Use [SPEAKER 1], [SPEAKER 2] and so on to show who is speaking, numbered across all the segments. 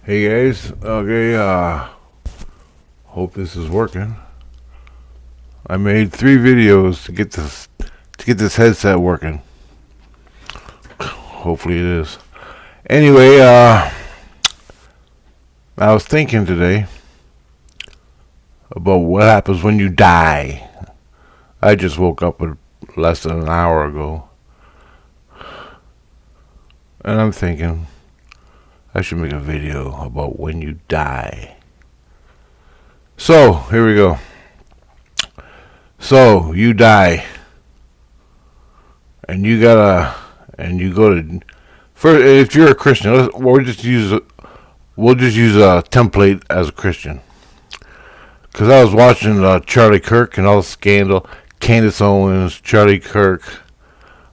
[SPEAKER 1] Hey guys, okay, hope this is working. I made 3 videos to get this headset working. Hopefully it is. Anyway, I was thinking today about what happens when you die. I just woke up less than an hour ago, and I'm thinking I should make a video about when you die. So, here we go. So, you die, and you go to, first, if you're a Christian, we'll just use a template as a Christian. Because I was watching Charlie Kirk and all the scandal, Candace Owens, Charlie Kirk,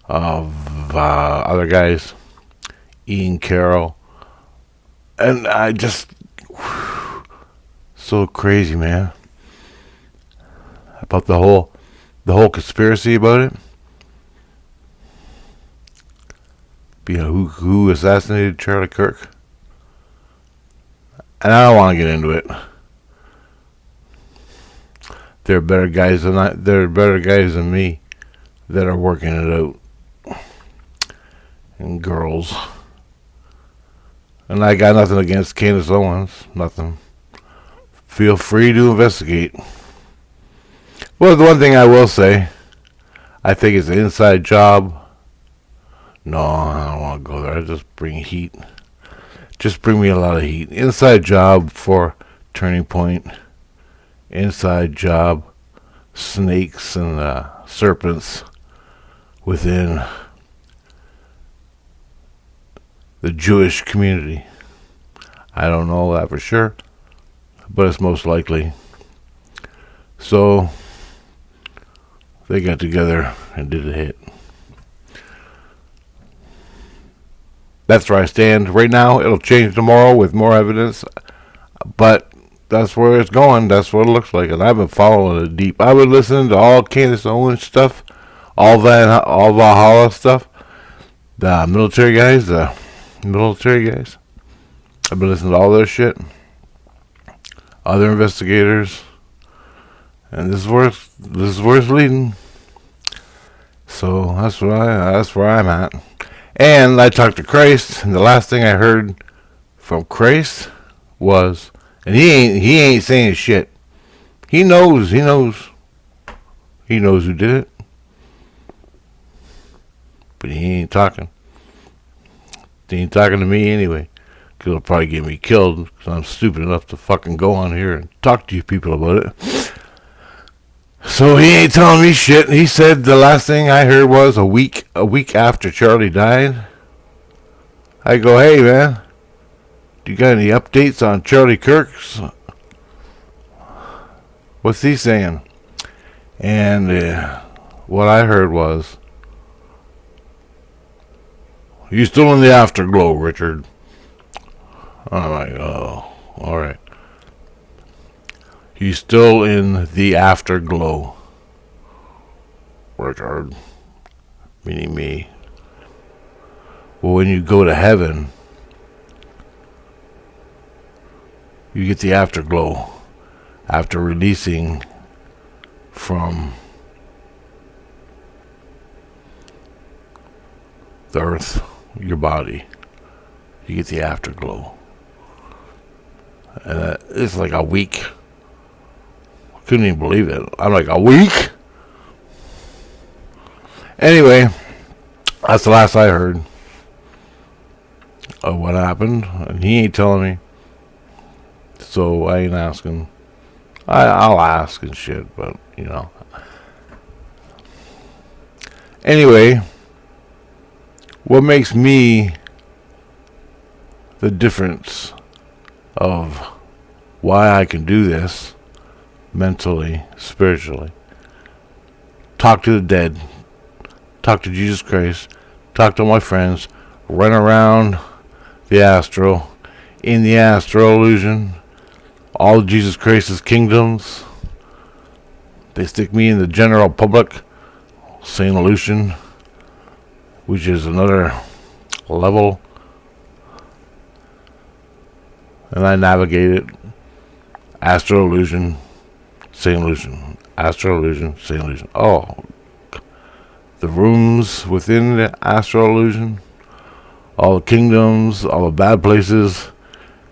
[SPEAKER 1] other guys, Ian Carroll, and I just, so crazy, man, about the whole conspiracy about it. You know, who assassinated Charlie Kirk? And I don't want to get into it. There are better guys than me that are working it out, and girls. And I got nothing against Candace Owens. Nothing. Feel free to investigate. Well, the one thing I will say, I think it's an inside job. No, I don't want to go there. I just bring heat. Just bring me a lot of heat. Inside job for Turning Point. Inside job. Snakes and serpents within the Jewish community. I don't know that for sure, but it's most likely. So they got together and did a hit. That's where I stand right now. It'll change tomorrow with more evidence, but that's where it's going. That's what it looks like, and I've been following it deep. I've been listening to all Candace Owens stuff, all Valhalla stuff, the military guys. I've been listening to all their shit, other investigators, and this is where it's leading. So that's where I'm at. And I talked to Christ, and the last thing I heard from Christ was, and he ain't saying shit. He knows who did it, but he ain't talking. He ain't talking to me anyway, because he'll probably get me killed, because I'm stupid enough to fucking go on here and talk to you people about it. So he ain't telling me shit. He said the last thing I heard was a week after Charlie died. I go, hey man, do you got any updates on Charlie Kirk's? What's he saying? And what I heard was, you still in the afterglow, Richard. I'm like, oh, all right. He's still in the afterglow, Richard, meaning me. Well, when you go to heaven, you get the afterglow after releasing from the earth, your body. You get the afterglow. And it's like a week. Couldn't even believe it. I'm like, a week? Anyway, that's the last I heard of what happened. And he ain't telling me. So I ain't asking. I'll ask and shit, but, you know. Anyway, what makes me the difference of why I can do this mentally, spiritually, talk to the dead, talk to Jesus Christ, talk to my friends, run around the astral, in the astral illusion, all of Jesus Christ's kingdoms. They stick me in the general public, sane illusion, which is another level and I navigate it. Astral illusion, same illusion. Astral illusion, same illusion. Oh, the rooms within the astral illusion, all the kingdoms, all the bad places.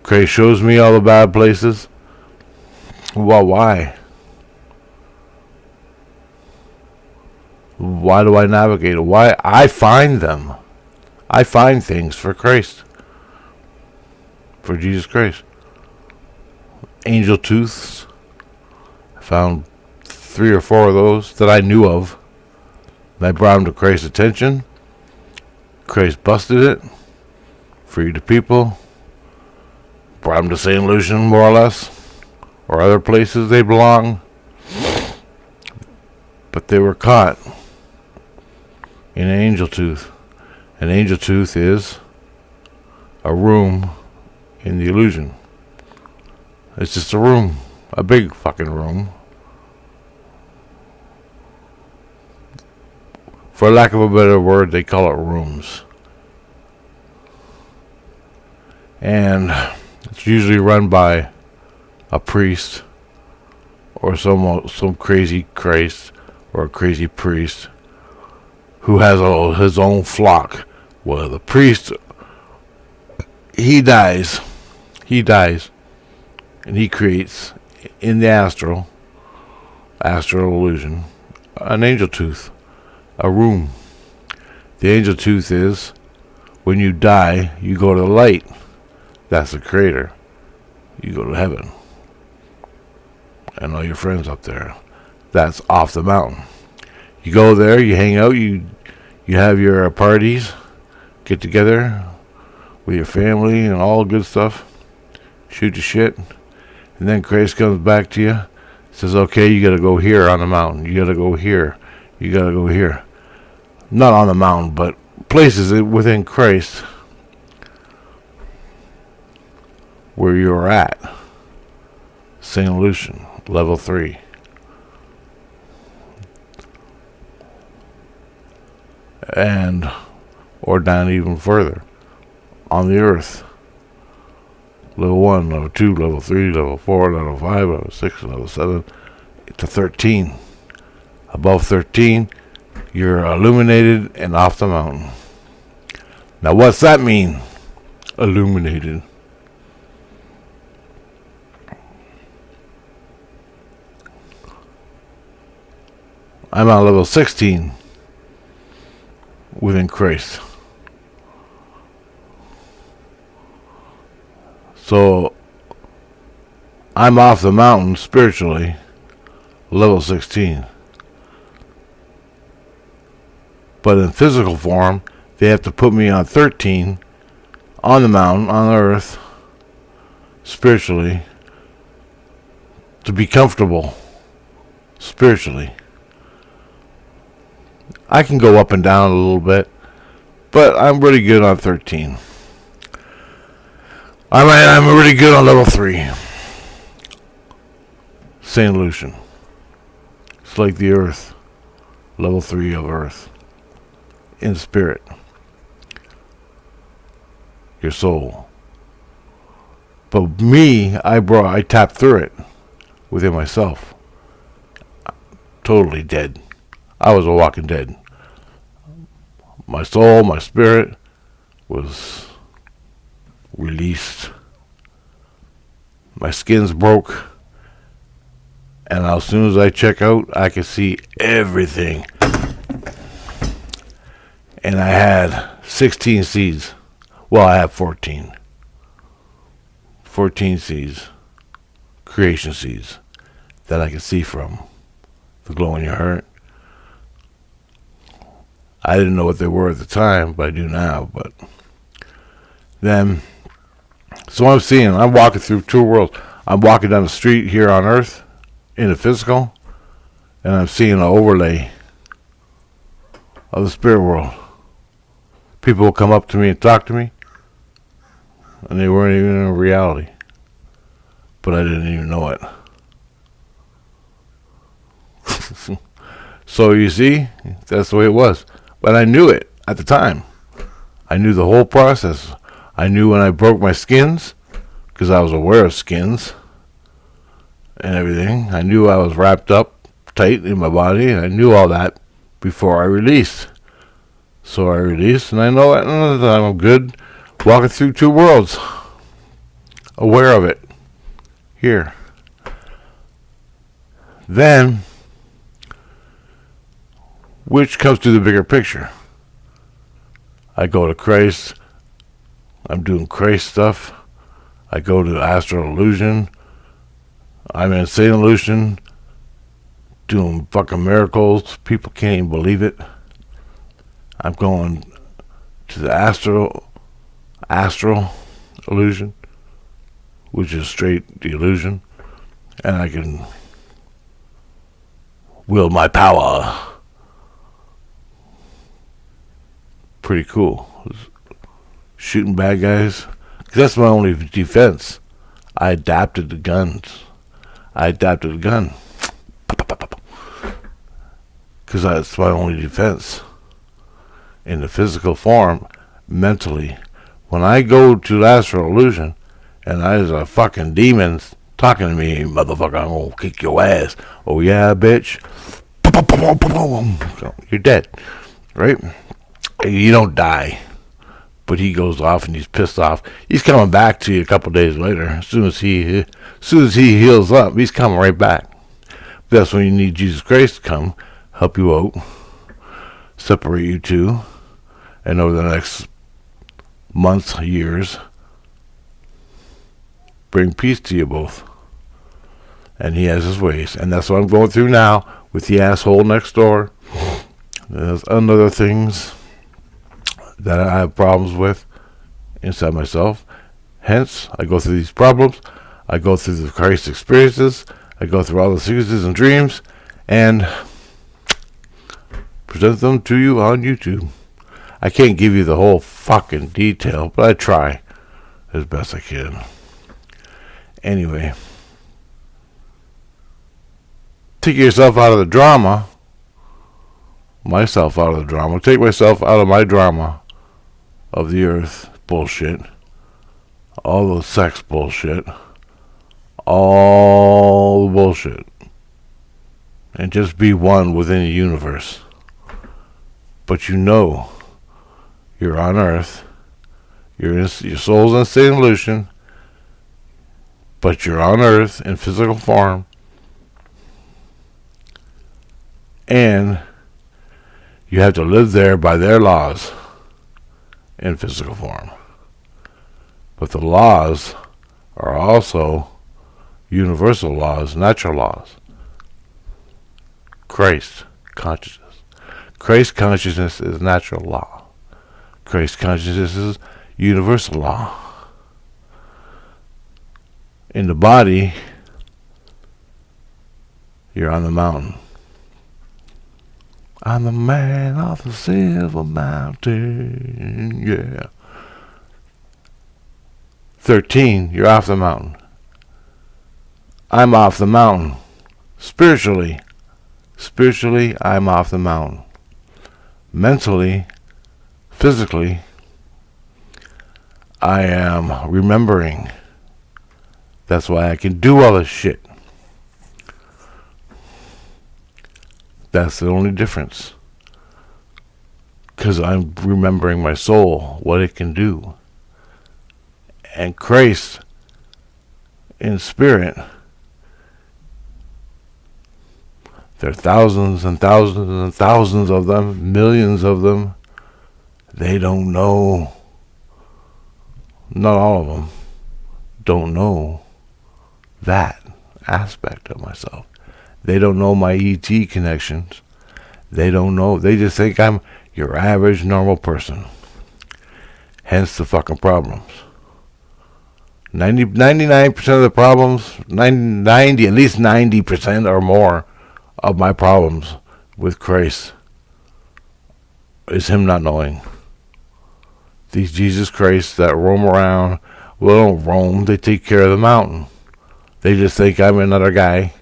[SPEAKER 1] Cray shows me all the bad places. Well, why? Why do I navigate it? Why? I find them. I find things for Christ. For Jesus Christ. Angel tooths. I found 3 or 4 of those that I knew of. And I brought them to Christ's attention. Christ busted it. Freed the people. Brought them to St. Lucian, more or less. Or other places they belong. But they were caught in an angel tooth. An angel tooth is a room in the illusion. It's just a room. A big fucking room. For lack of a better word, they call it rooms. And it's usually run by a priest or some crazy Christ or a crazy priest who has his own flock. Well, the priest, he dies, and he creates in the astral illusion, an angel tooth, a room. The angel tooth is when you die, you go to the light. That's the creator. You go to heaven. And all your friends up there. That's off the mountain. You go there, you hang out, you have your parties, get together with your family and all good stuff. Shoot your shit. And then Christ comes back to you, says, okay, you gotta go here on the mountain. You gotta go here. You gotta go here. Not on the mountain, but places within Christ where you're at. St. Lucian, level 3. And, or down even further, on the earth. Level 1, level 2, level 3, level 4, level 5, level 6, level 7, to 13. Above 13, you're illuminated and off the mountain. Now what's that mean? Illuminated. I'm on level 16 within Christ. So I'm off the mountain spiritually, level 16. But in physical form, they have to put me on 13 on the mountain, on the earth, spiritually, to be comfortable spiritually. I can go up and down a little bit, but I'm really good on 13. I'm really good on level 3. St. Lucian. It's like the earth. Level 3 of earth. In spirit. Your soul. But me, I tapped through it within myself. Totally dead. I was a walking dead. My soul, my spirit was released. My skin's broke. And as soon as I check out, I can see everything. And I had 16 seeds. Well, I have 14. 14 seeds. Creation seeds. That I can see from. The glow in your heart. I didn't know what they were at the time, but I do now. But then, so I'm seeing, I'm walking through 2 worlds. I'm walking down the street here on Earth, in the physical, and I'm seeing an overlay of the spirit world. People will come up to me and talk to me, and they weren't even in reality. But I didn't even know it. So you see, that's the way it was. But I knew it at the time. I knew the whole process. I knew when I broke my skins, because I was aware of skins and everything. I knew I was wrapped up tight in my body, and I knew all that before I released. So I released, and I know at another time I'm good walking through two worlds, aware of it. Here. Then, which comes to the bigger picture? I go to Christ. I'm doing Christ stuff. I go to Astral Illusion. I'm in Insane Illusion, doing fucking miracles. People can't even believe it. I'm going to the Astral Illusion, which is straight the illusion, and I can wield my power. Pretty cool. Shooting bad guys. 'Cause that's my only defense. I adapted the guns. I adapted the gun. Because that's my only defense. In the physical form, mentally. When I go to the Astral Illusion, and there's a fucking demon talking to me, motherfucker, I'm gonna kick your ass. Oh yeah, bitch. You're dead. Right? You don't die. But he goes off and he's pissed off. He's coming back to you a couple days later. As soon as he heals up, he's coming right back. That's when you need Jesus Christ to come, help you out, separate you two, and over the next months, years, bring peace to you both. And he has his ways. And that's what I'm going through now with the asshole next door. There's other things that I have problems with inside myself. Hence, I go through these problems. I go through the Christ experiences. I go through all the sequences and dreams and present them to you on YouTube. I can't give you the whole fucking detail, but I try as best I can. Anyway, take yourself out of the drama. Myself out of the drama. Take myself out of my drama of the earth bullshit. All the sex bullshit. All the bullshit. And just be one within the universe. But you know you're on earth. Your soul's in insane illusion. But you're on earth in physical form. And you have to live there by their laws in physical form. But the laws are also universal laws, natural laws. Christ consciousness. Christ consciousness is natural law. Christ consciousness is universal law. In the body, you're on the mountain. I'm the man of the silver mountain, yeah. 13, you're off the mountain. I'm off the mountain. Spiritually, I'm off the mountain. Mentally, physically, I am remembering. That's why I can do all this shit. That's the only difference. Because I'm remembering my soul, what it can do. And Christ, in spirit, there are thousands and thousands and thousands of them, millions of them. They don't know. Not all of them don't know that aspect of myself. They don't know my ET connections. They don't know. They just think I'm your average normal person. Hence the fucking problems. 99% of the problems, at least 90% or more of my problems with Christ is him not knowing. These Jesus Christ that roam around, well, don't roam, they take care of the mountain. They just think I'm another guy.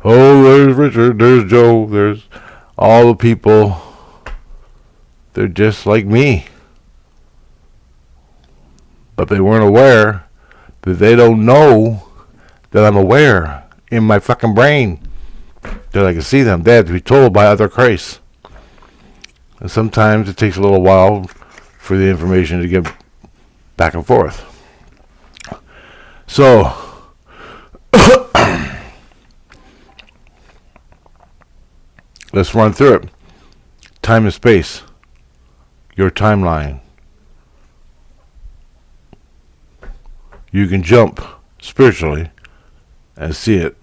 [SPEAKER 1] Oh, there's Richard, there's Joe, there's all the people. They're just like me. But they weren't aware that they don't know that I'm aware in my fucking brain that I can see them. They have to be told by other Christs. And sometimes it takes a little while for the information to get back and forth. So, let's run through it. Time and space. Your timeline. You can jump spiritually and see it.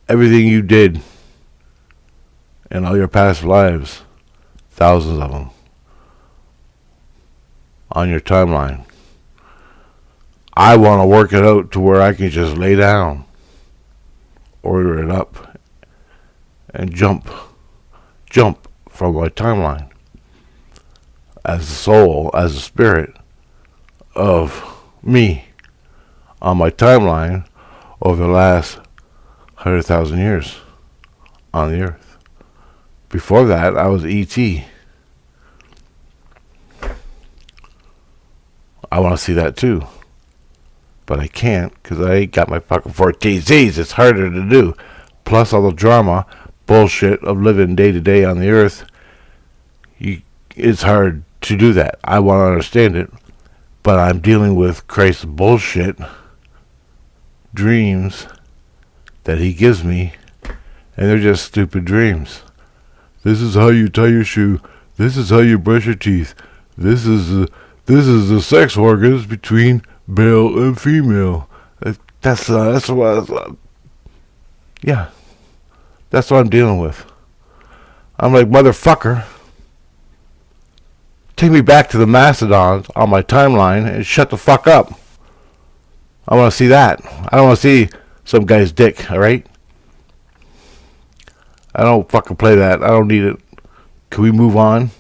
[SPEAKER 1] Everything you did in all your past lives, thousands of them, on your timeline. I want to work it out to where I can just lay down, order it up, and jump from my timeline as a soul, as a spirit of me on my timeline over the last 100,000 years on the earth. Before that, I was E.T. I want to see that too. But I can't because I ain't got my fucking 14 Z's. It's harder to do. Plus all the drama, bullshit of living day to day on the earth. It's hard to do that. I want to understand it. But I'm dealing with Christ's bullshit dreams that he gives me. And they're just stupid dreams. This is how you tie your shoe. This is how you brush your teeth. This is the sex organs between male and female. That's what. Yeah, that's what I'm dealing with. I'm like, motherfucker, take me back to the mastodons on my timeline and shut the fuck up. I want to see that. I don't want to see some guy's dick. All right. I don't fucking play that. I don't need it. Can we move on?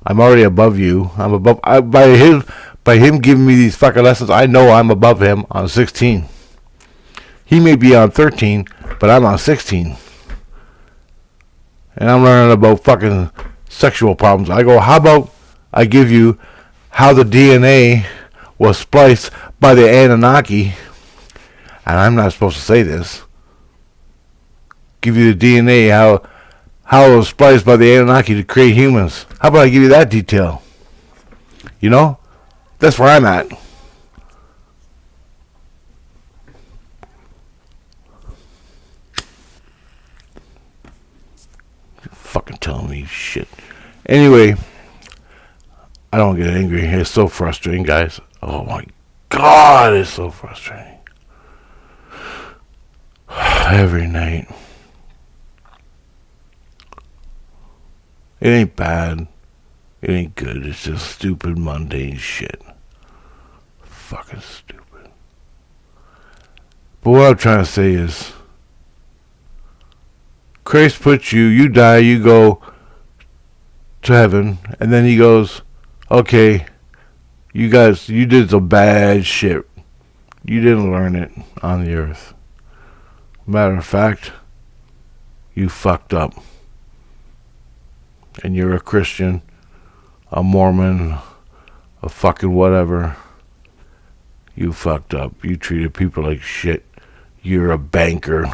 [SPEAKER 1] I'm already above you. I'm above. By him giving me these fucking lessons, I know I'm above him on 16. He may be on 13, but I'm on 16. And I'm learning about fucking sexual problems. I go, how about I give you how the DNA was spliced by the Anunnaki, and I'm not supposed to say this. Give you the DNA, how it was spliced by the Anunnaki to create humans. How about I give you that detail? You know? That's where I'm at. You're fucking telling me shit. Anyway, I don't get angry. It's so frustrating, guys. Oh my God, it's so frustrating. Every night. It ain't bad. It ain't good. It's just stupid, mundane shit. Fucking stupid. But what I'm trying to say is, Christ puts you die, you go to heaven, and then he goes, okay, you guys, you did some bad shit. You didn't learn it on the earth. Matter of fact, you fucked up. And you're a Christian, a Mormon, a fucking whatever. You fucked up. You treated people like shit. You're a banker.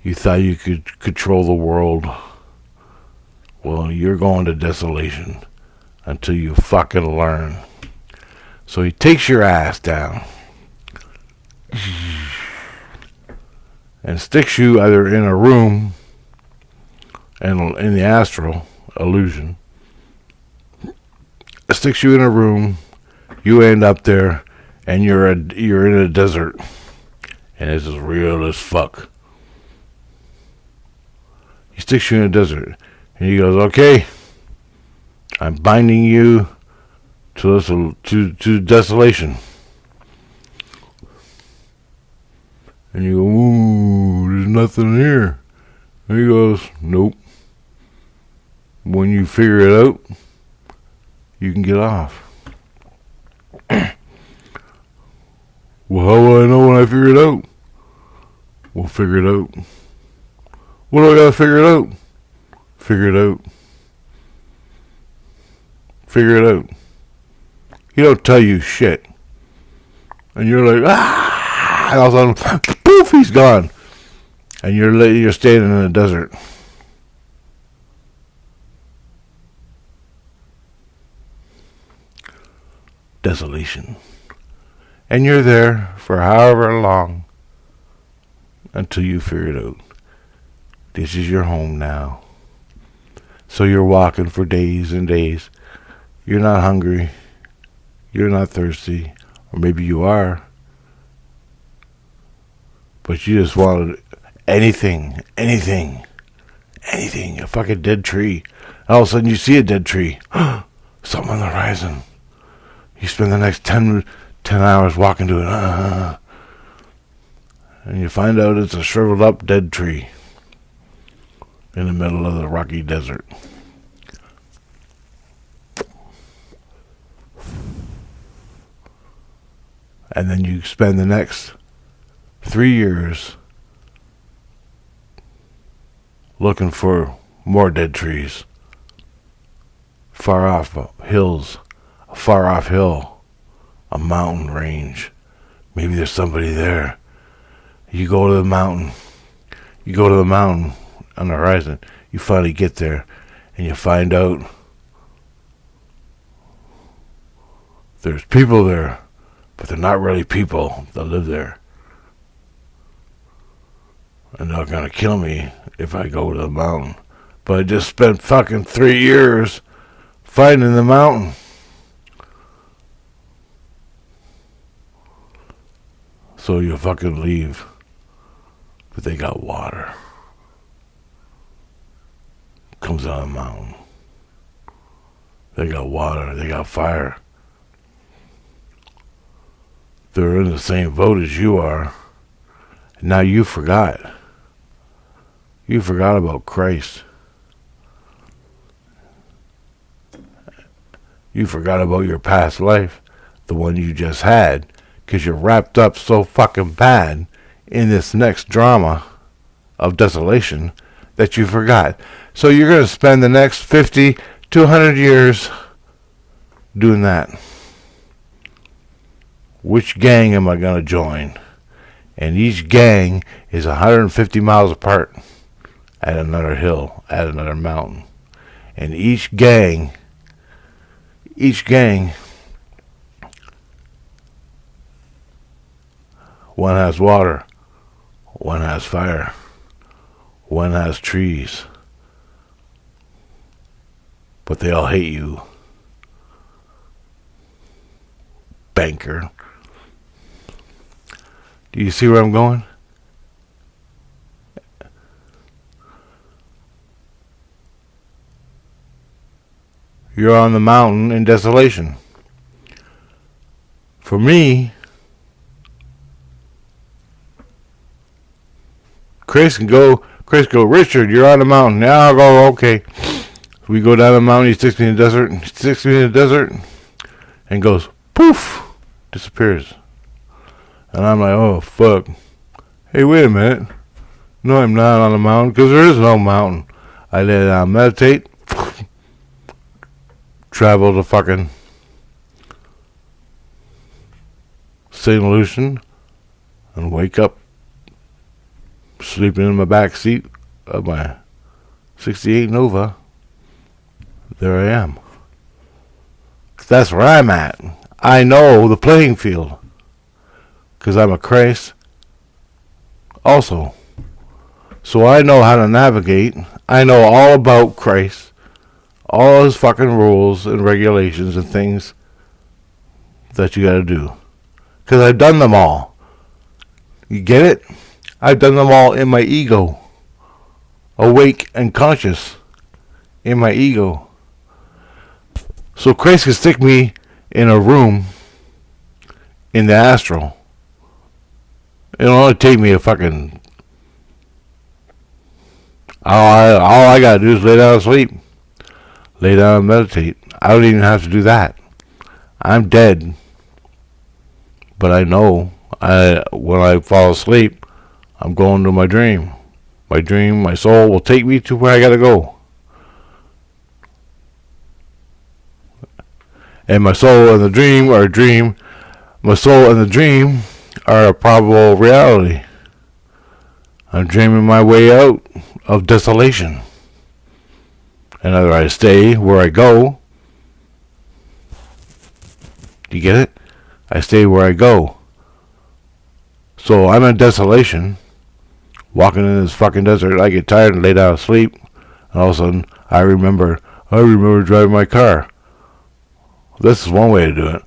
[SPEAKER 1] You thought you could control the world. Well, you're going to desolation until you fucking learn. So he takes your ass down and sticks you either in a room and in the astral illusion. It sticks you in a room. You end up there, and you're in a desert, and it's as real as fuck. He sticks you in a desert, and he goes, "Okay, I'm binding you to desolation." And you go, "Ooh, there's nothing here." And he goes, "Nope. When you figure it out, you can get off." Well, how will I know when I figure it out? We'll figure it out. What do I gotta figure it out? Figure it out. Figure it out. He don't tell you shit. And you're like, ah! And all of a sudden, poof, he's gone. And you're standing in the desert. Desolation. And you're there for however long until you figure it out. This is your home now. So you're walking for days and days. You're not hungry. You're not thirsty. Or maybe you are. But you just wanted anything. A fucking dead tree. And all of a sudden you see a dead tree. Something on the horizon. You spend the next 10 hours walking to it. And you find out it's a shriveled up dead tree in the middle of the rocky desert. And then you spend the next 3 years looking for more dead trees. Far off hills, a far off hill, a mountain range. Maybe there's somebody there. You go to the mountain on the horizon. You finally get there and you find out there's people there, but they're not really people that live there. And they're gonna kill me if I go to the mountain. But I just spent fucking 3 years finding the mountain. So you fucking leave. But they got water. Comes out of the mountain. They got water. They got fire. They're in the same boat as you are. And now you forgot. You forgot about Christ. You forgot about your past life, the one you just had, because you're wrapped up so fucking bad in this next drama of desolation that you forgot. So you're going to spend the next 50 to 100 years doing that. Which gang am I going to join? And each gang is 150 miles apart at another hill, at another mountain. And each gang, one has water, one has fire, one has trees. But they all hate you. Banker. Do you see where I'm going? You're on the mountain in desolation. For me, Chris can go, Richard, you're on the mountain. Now I'll go, okay. We go down the mountain, he sticks me in the desert, and goes, poof, disappears. And I'm like, oh, fuck. Hey, wait a minute. No, I'm not on the mountain, because there is no mountain. I lay down, meditate, travel to fucking St. Lucian, and wake up sleeping in my back seat of my 68 Nova. There I am. That's where I'm at. I know the playing field. Because I'm a Christ also. So I know how to navigate. I know all about Christ. All his fucking rules and regulations and things that you gotta do. Because I've done them all. You get it? I've done them all in my ego. Awake and conscious. In my ego. So Christ can stick me in a room in the astral. It'll only take me a fucking... All I gotta do is lay down and sleep. Lay down and meditate. I don't even have to do that. I'm dead. But I know when I fall asleep, I'm going to my dream. My dream, my soul will take me to where I gotta go. And my soul and the dream are a dream. My soul and the dream are a probable reality. I'm dreaming my way out of desolation. And either I stay where I go. Do you get it? I stay where I go. So I'm in desolation, walking in this fucking desert. I get tired and lay down to sleep. And all of a sudden, I remember driving my car. This is one way to do it.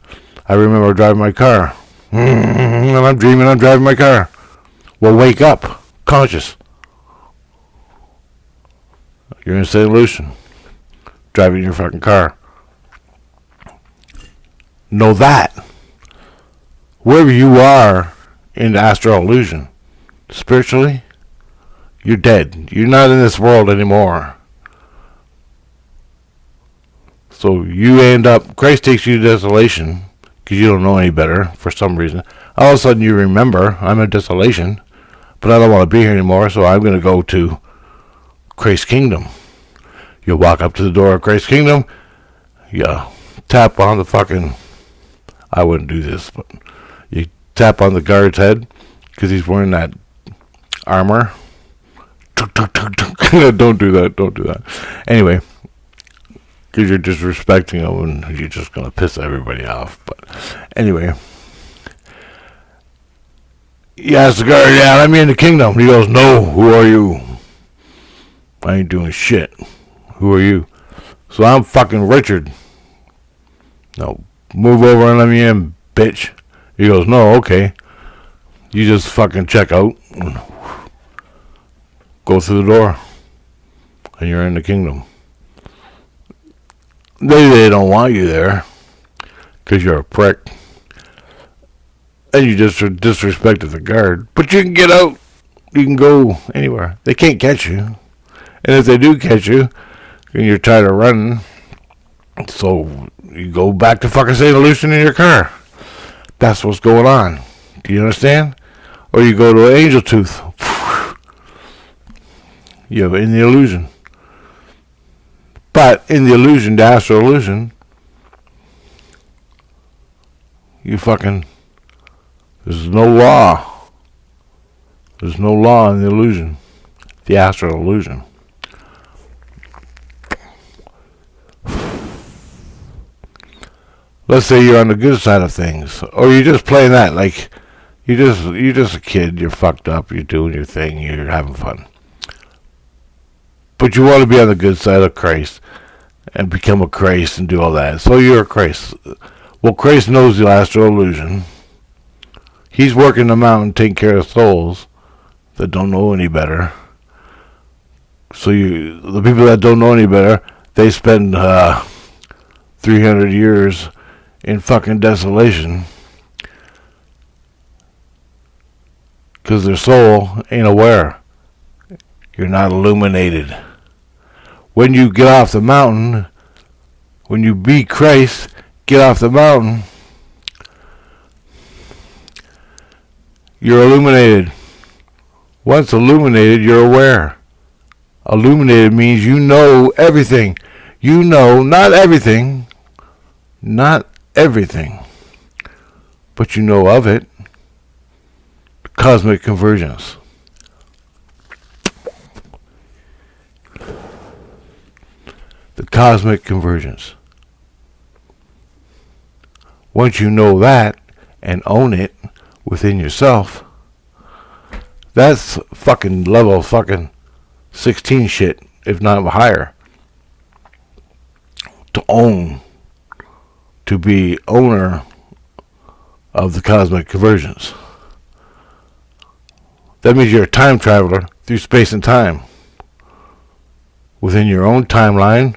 [SPEAKER 1] I remember driving my car. And I'm dreaming I'm driving my car. Well, wake up. Conscious. You're in a state of illusion. Driving your fucking car. Know that. Wherever you are in the astral illusion, spiritually, you're dead. You're not in this world anymore. So you end up, Christ takes you to desolation because you don't know any better for some reason. All of a sudden you remember, I'm in desolation, but I don't want to be here anymore, so I'm going to go to Christ's kingdom. You walk up to the door of Christ's kingdom, you tap on the fucking, I wouldn't do this, but you tap on the guard's head because he's wearing that armor. Don't do that. Anyway, because you're disrespecting him and you're just going to piss everybody off. But anyway, he asks the guard, yeah, let me in the kingdom. He goes, no, who are you? I ain't doing shit. Who are you? So I'm fucking Richard. No, move over and let me in, bitch. He goes, no, okay. You just fucking check out and go through the door and you're in the kingdom. They don't want you there because you're a prick and you just disrespected the guard. But you can get out. You can go anywhere. They can't catch you. And if they do catch you and you're tired of running, so you go back to fucking St. Lucian in your car. That's what's going on. Do you understand? Or you go to an angel tooth. You're in the illusion. But in the illusion, the astral illusion, you fucking, there's no law. There's no law in the illusion. The astral illusion. Let's say you're on the good side of things, or you're just playing that, like you're just a kid, you're fucked up, you're doing your thing, you're having fun. But you want to be on the good side of Christ and become a Christ and do all that. So you're a Christ. Well, Christ knows the astral illusion. He's working the mountain, taking care of souls that don't know any better. So the people that don't know any better, they spend 300 years in fucking desolation because their soul ain't aware. You're not illuminated. When you get off the mountain, when you be Christ, get off the mountain, you're illuminated. Once illuminated, you're aware. Illuminated means you know everything. You know not everything, but you know of it. Cosmic convergence. The cosmic convergence. Once you know that and own it within yourself, that's fucking level fucking 16 shit, if not higher. To own, to be owner of the cosmic convergence. That means you're a time traveler through space and time. Within your own timeline,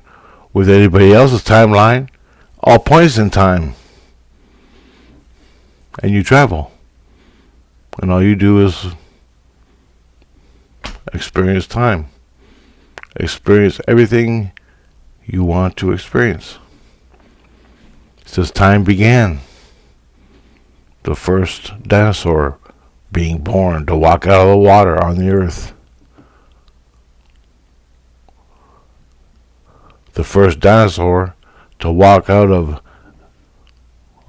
[SPEAKER 1] with anybody else's timeline, all points in time. And you travel. And all you do is experience time. Experience everything you want to experience. It says time began. The first dinosaur being born to walk out of the water on the earth. The first dinosaur to walk out of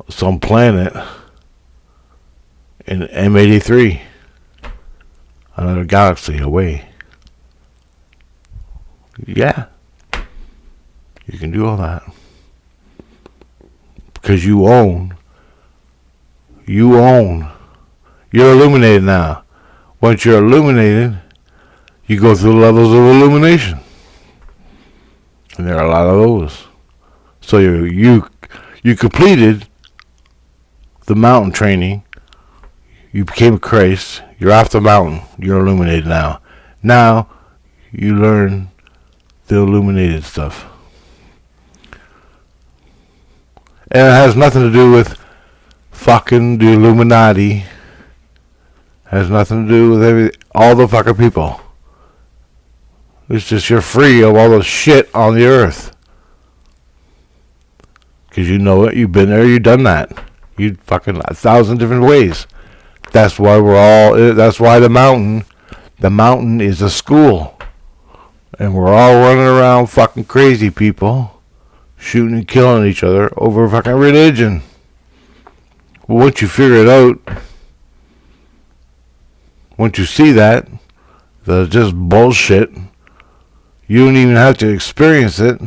[SPEAKER 1] some planet in M83, another galaxy away. Yeah, you can do all that because you own. You're illuminated now. Once you're illuminated, you go through levels of illumination, and there are a lot of those. So you completed the mountain training. You became Christ. You're off the mountain. You're illuminated now. Now you learn the illuminated stuff, and it has nothing to do with fucking the Illuminati. Has nothing to do with all the fucking people. It's just you're free of all the shit on the earth. Because you know it, you've been there, you've done that. You fucking 1,000 different ways. That's why that's why the mountain is a school. And we're all running around fucking crazy people, shooting and killing each other over fucking religion. Well, once you figure it out, once you see that, that's just bullshit, you don't even have to experience it.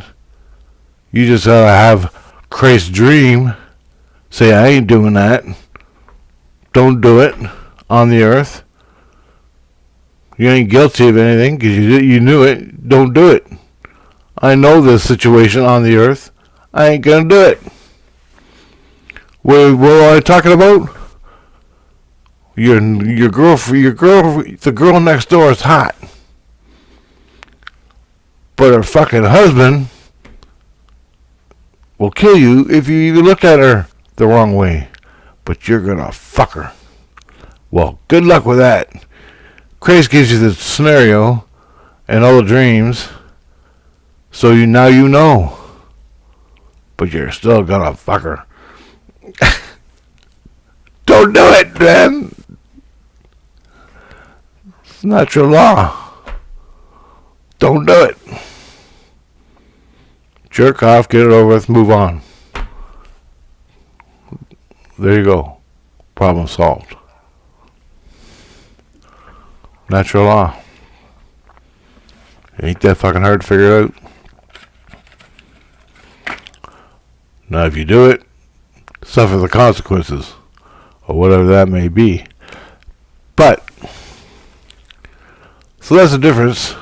[SPEAKER 1] You just gotta have Christ's dream. Say, I ain't doing that. Don't do it on the earth. You ain't guilty of anything because you knew it. Don't do it. I know this situation on the earth. I ain't gonna do it. What am I talking about? The girl next door is hot, but her fucking husband will kill you if you even look at her the wrong way. But you're gonna fuck her. Well, good luck with that. Christ gives you the scenario and all the dreams, so now you know. But you're still gonna fuck her. Don't do it, man. It's natural law. Don't do it. Jerk off, get it over with, move on. There you go. Problem solved. Natural law. Ain't that fucking hard to figure out? Now, if you do it, suffer the consequences, or whatever that may be. But, so that's the difference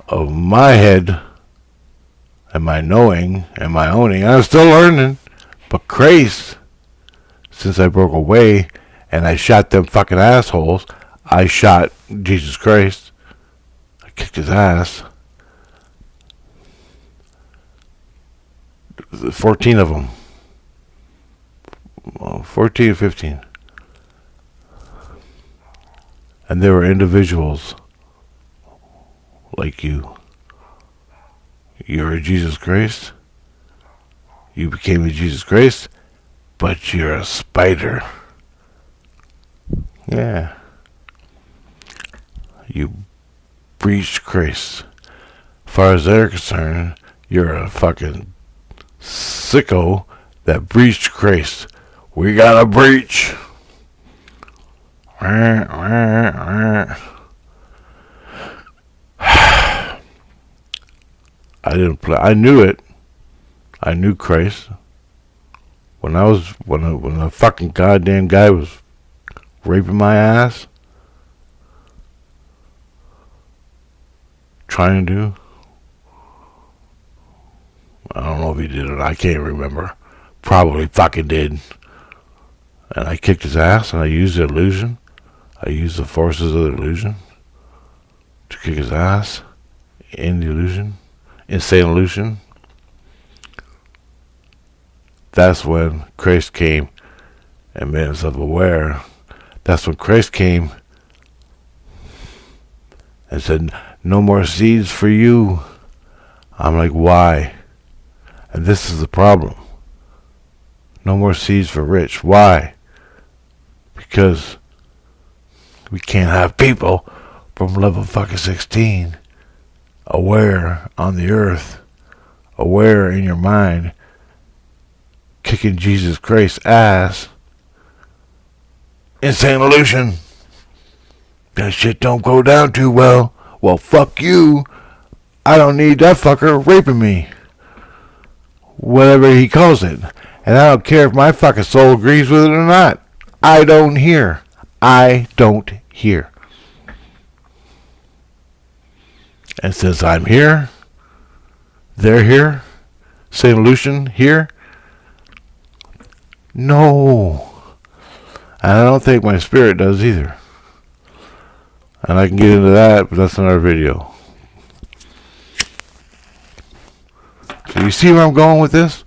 [SPEAKER 1] of my head and my knowing and my owning. I'm still learning, but Christ, since I broke away and I shot them fucking assholes, I shot Jesus Christ. I kicked his ass. 14 of them. 14 or 15. And they were individuals like you. You're a Jesus Christ. You became a Jesus Christ, but you're a spider. Yeah. You breached Christ. As far as they're concerned, you're a fucking sicko that breached Christ. We got a breach. I didn't play. I knew it. I knew Christ. When the fucking goddamn guy was raping my ass, trying to. I don't know if he did it. I can't remember. Probably fucking did. And I kicked his ass, and I used the illusion. I used the forces of the illusion to kick his ass in the illusion. Insane illusion. That's when Christ came and made himself aware. That's when Christ came and said, no more seeds for you. I'm like, why? And this is the problem. No more seeds for Rich. Why? Because we can't have people from level fucking 16 aware on the earth, aware in your mind, kicking Jesus Christ's ass in St. Lucian. That shit don't go down too well. Well, fuck you. I don't need that fucker raping me. Whatever he calls it. And I don't care if my fucking soul agrees with it or not. I don't hear. I don't hear. And since I'm here, they're here, St. Lucian here, no. And I don't think my spirit does either. And I can get into that, but that's another video. So you see where I'm going with this?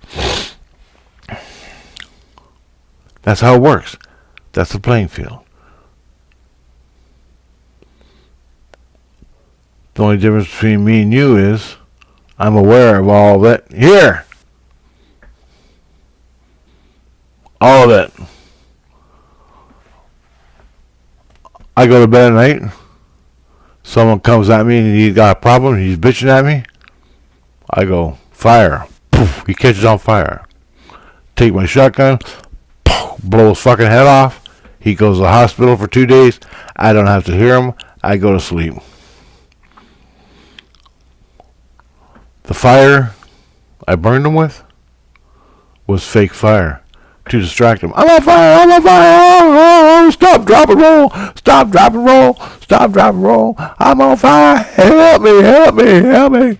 [SPEAKER 1] That's how it works. That's the playing field. The only difference between me and you is I'm aware of all of it. Here! All of it. I go to bed at night. Someone comes at me and he's got a problem. He's bitching at me. I go, fire. Poof, he catches on fire. Take my shotgun. Poof, blow his fucking head off. He goes to the hospital for 2 days. I don't have to hear him. I go to sleep. The fire I burned him with was fake fire to distract him. I'm on fire! I'm on fire! Oh, stop, drop, and roll! Stop, drop, and roll! Stop, drop, and roll! I'm on fire! Help me! Help me! Help me!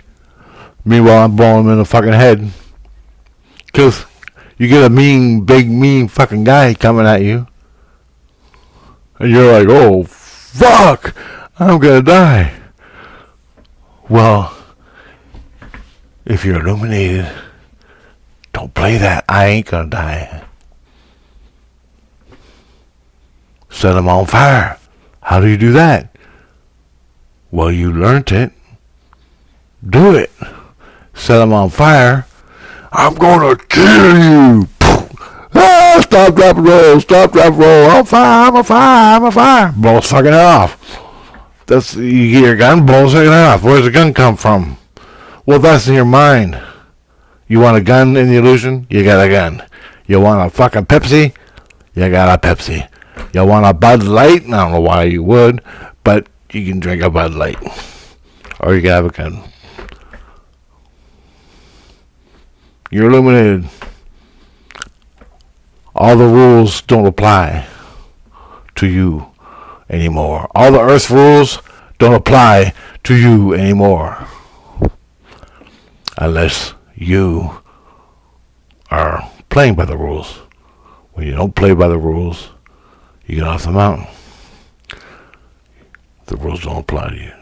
[SPEAKER 1] Meanwhile, I'm blowing him in the fucking head. Because you get a mean, big, mean fucking guy coming at you. And you're like, oh, fuck! I'm gonna die. Well, if you're illuminated, don't play that. I ain't gonna die. Set them on fire. How do you do that? Well, you learned it. Do it. Set them on fire. I'm gonna kill you. Ah, stop, drop, and roll. Stop, drop, and roll. I'm on fire. I'm on fire. I'm on fire. Blow his fucking head off. That's, you get your gun, blow his fucking head off. Where's the gun come from? Well, that's in your mind. You want a gun in the illusion? You got a gun. You want a fucking Pepsi? You got a Pepsi. You want a Bud Light? I don't know why you would, but you can drink a Bud Light. Or you can have a gun. You're illuminated. All the rules don't apply to you anymore. All the earth rules don't apply to you anymore. Unless you are playing by the rules. When you don't play by the rules, you get off the mountain. The rules don't apply to you.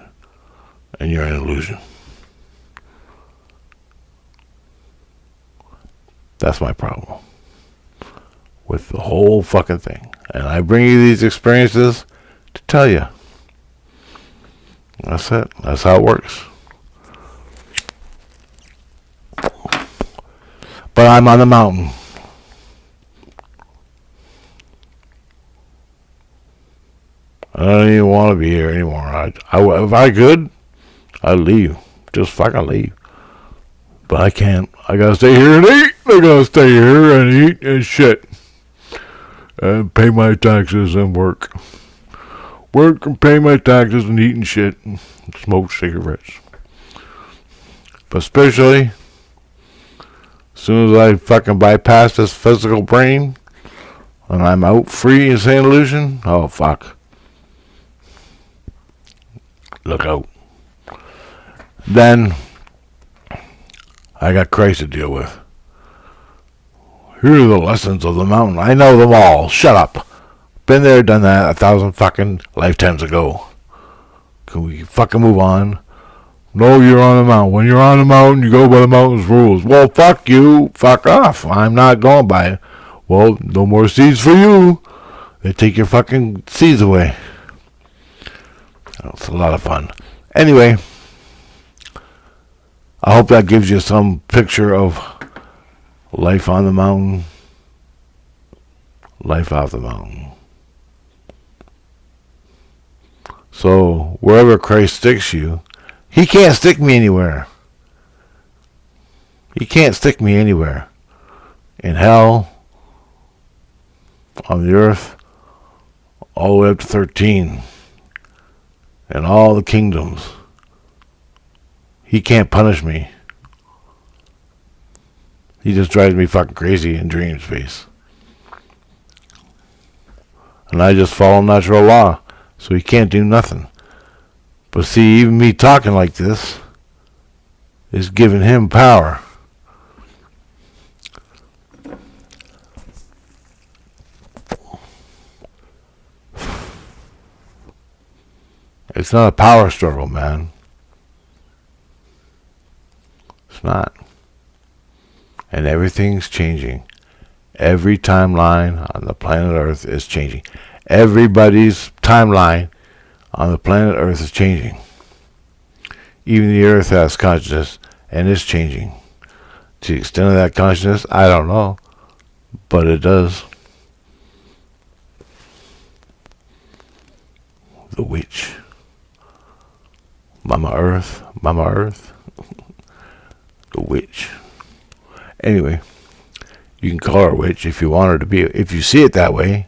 [SPEAKER 1] And you're an illusion. That's my problem with the whole fucking thing. And I bring you these experiences to tell you. That's it. That's how it works. But I'm on the mountain. I don't even want to be here anymore. If I could, I'd leave. Just fucking leave. But I can't. I gotta stay here and eat. I gotta stay here and eat and shit. And pay my taxes and work. Work and pay my taxes and eat and shit. And smoke cigarettes. But especially, as soon as I fucking bypass this physical brain, and I'm out free in St. Lucian, oh fuck. Look out. Then I got Christ to deal with. Here are the lessons of the mountain. I know them all. Shut up. Been there, done that 1,000 fucking lifetimes ago. Can we fucking move on? No, you're on the mountain. When you're on the mountain, you go by the mountain's rules. Well, fuck you. Fuck off. I'm not going by it. Well, no more seeds for you. They take your fucking seeds away. It's a lot of fun. Anyway, I hope that gives you some picture of life on the mountain, life off the mountain. So, wherever Christ sticks you, he can't stick me anywhere. He can't stick me anywhere. in hell, on the earth, all the way up to 13, and all the kingdoms. He can't punish me. He just drives me fucking crazy in dream space. And I just follow natural law, so he can't do nothing. But see, even me talking like this is giving him power. It's not a power struggle, man. It's not. And everything's changing. Every timeline on the planet Earth is changing. Everybody's timeline on the planet Earth is changing. Even the Earth has consciousness and is changing. To the extent of that consciousness, I don't know. But it does. The witch. Mama Earth. Mama Earth. The witch. Anyway, you can call her a witch if you want her to be. If you see it that way,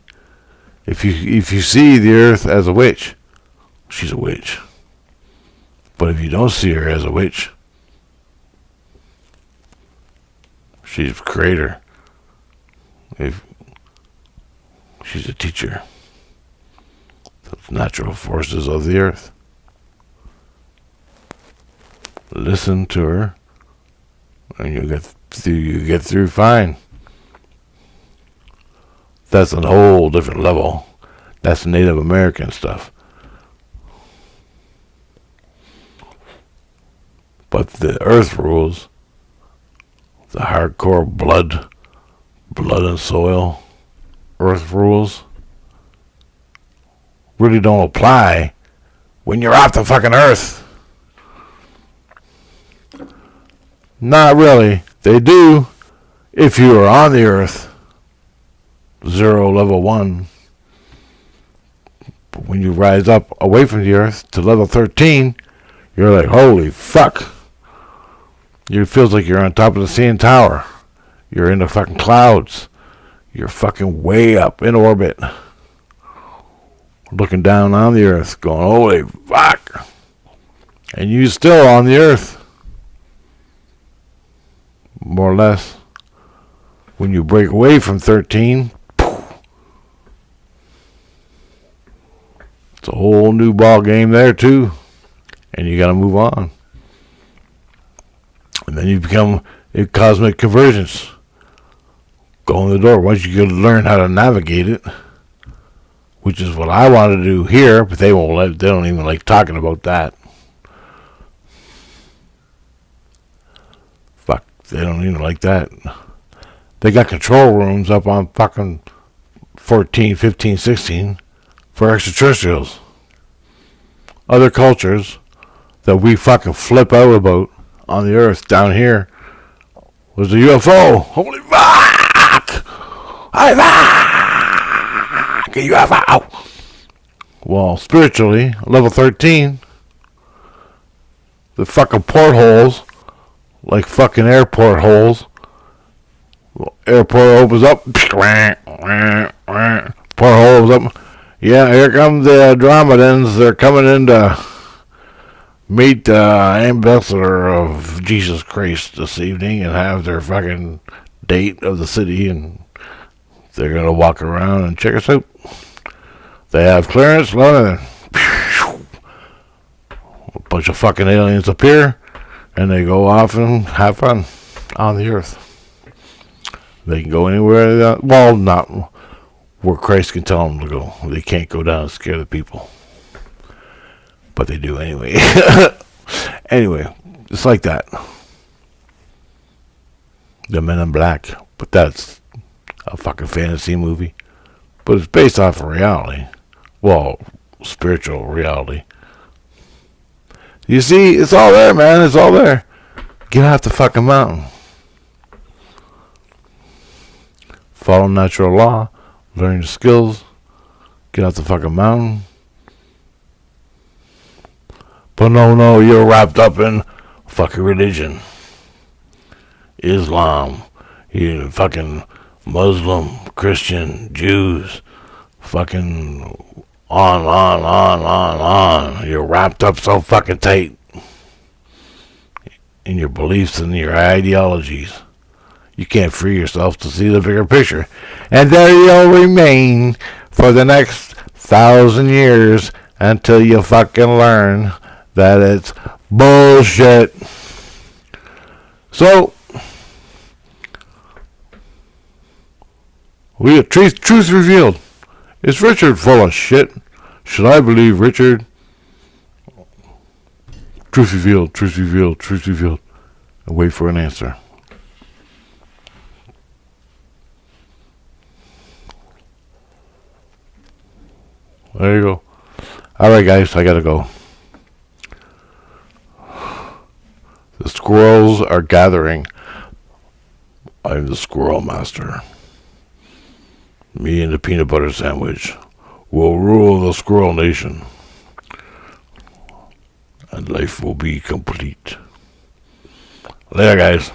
[SPEAKER 1] if you see the Earth as a witch, she's a witch. But if you don't see her as a witch, she's a creator. If she's a teacher of natural forces of the Earth. Listen to her, and you get through fine. That's a whole different level. That's Native American stuff. But the Earth rules, the hardcore blood and soil Earth rules really don't apply when you're off the fucking Earth. Not really. They do if you are on the Earth. 0, level 1. But when you rise up away from the Earth to level 13, you're like, holy fuck. It feels like you're on top of the CN Tower. You're in the fucking clouds. You're fucking way up in orbit. Looking down on the Earth, going, holy fuck. And you're still on the Earth. More or less. When you break away from 13, it's a whole new ball game there too. And you gotta move on. And then you become a cosmic convergence. Go in the door. Once you get to learn how to navigate it, which is what I want to do here, but they won't let. They don't even like talking about that. Fuck, they don't even like that. They got control rooms up on fucking 14, 15, 16 for extraterrestrials. Other cultures that we fucking flip out about on the Earth down here was a UFO. Holy fuck! Holy fuck! A UFO! Well, spiritually, level 13, the fucking portholes, like fucking airport holes. Airport opens up. Porthole opens up. Yeah, here comes the Andromedans. They're coming in to meet the ambassador of Jesus Christ this evening and have their fucking date of the city, and they're gonna walk around and check us out. They have clearance, a bunch of fucking aliens appear, and they go off and have fun on the Earth. They can go anywhere. Well, not where Christ can tell them to go. They can't go down and scare the people. But they do anyway. Anyway, it's like that. The Men in Black. But that's a fucking fantasy movie. But it's based off of reality. Well, spiritual reality. You see, it's all there, man. It's all there. Get off the fucking mountain. Follow natural law. Learn your skills. Get off the fucking mountain. But no, you're wrapped up in fucking religion. Islam. You fucking Muslim, Christian, Jews, fucking on. You're wrapped up so fucking tight in your beliefs and your ideologies. You can't free yourself to see the bigger picture. And there you'll remain for the next 1,000 years until you fucking learn that it's bullshit. So, we have truth revealed. Is Richard full of shit? Should I believe Richard? Truth revealed, truth revealed, truth revealed. And wait for an answer. There you go. Alright guys, I gotta go. The squirrels are gathering. I'm the squirrel master. Me and the peanut butter sandwich will rule the squirrel nation. And life will be complete. Later guys.